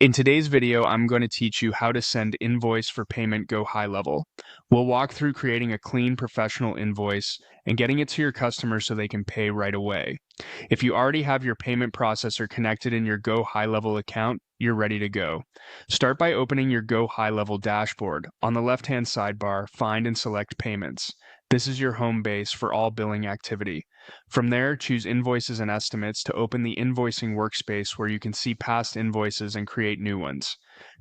In today's video, I'm going to teach you how to send invoice for payment GoHighLevel. We'll walk through creating a clean professional invoice and getting it to your customer so they can pay right away. If you already have your payment processor connected in your GoHighLevel account, you're ready to go. Start by opening your GoHighLevel dashboard. On the left-hand sidebar, find and select Payments. This is your home base for all billing activity. From there, choose Invoices and Estimates to open the Invoicing workspace where you can see past invoices and create new ones.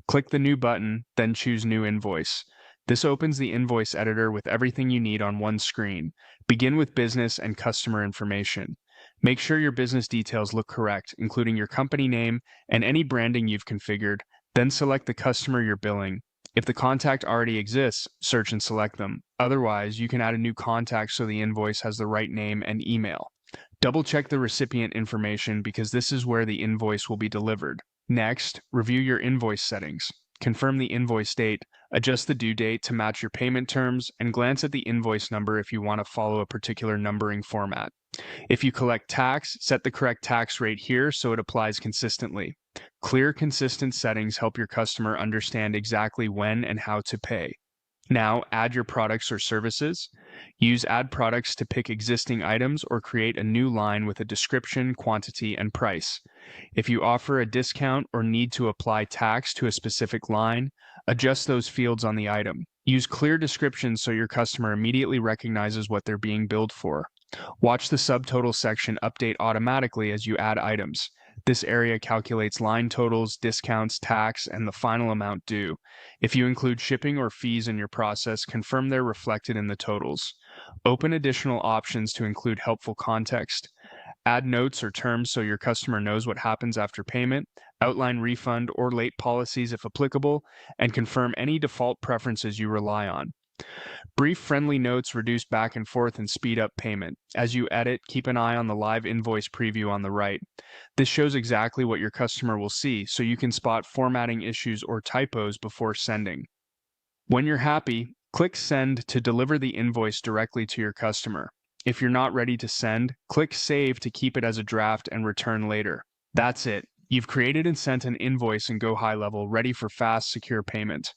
Click the New button, then choose New Invoice. This opens the invoice editor with everything you need on one screen. Begin with business and customer information. Make sure your business details look correct, including your company name and any branding you've configured, then select the customer you're billing. If the contact already exists, search and select them. Otherwise, you can add a new contact so the invoice has the right name and email. Double-check the recipient information because this is where the invoice will be delivered. Next, review your invoice settings. Confirm the invoice date, adjust the due date to match your payment terms, and glance at the invoice number if you want to follow a particular numbering format. If you collect tax, set the correct tax rate here so it applies consistently. Clear, consistent settings help your customer understand exactly when and how to pay. Now, add your products or services. Use Add Products to pick existing items or create a new line with a description, quantity, and price. If you offer a discount or need to apply tax to a specific line, adjust those fields on the item. Use clear descriptions so your customer immediately recognizes what they're being billed for. Watch the subtotal section update automatically as you add items. This area calculates line totals, discounts, tax, and the final amount due. If you include shipping or fees in your process, confirm they're reflected in the totals. Open additional options to include helpful context. Add notes or terms so your customer knows what happens after payment. Outline refund or late policies if applicable, and confirm any default preferences you rely on. Brief, friendly notes reduce back and forth and speed up payment. As you edit, keep an eye on the live invoice preview on the right. This shows exactly what your customer will see, so you can spot formatting issues or typos before sending. When you're happy, click Send to deliver the invoice directly to your customer. If you're not ready to send, click Save to keep it as a draft and return later. That's it. You've created and sent an invoice in GoHighLevel ready for fast, secure payment.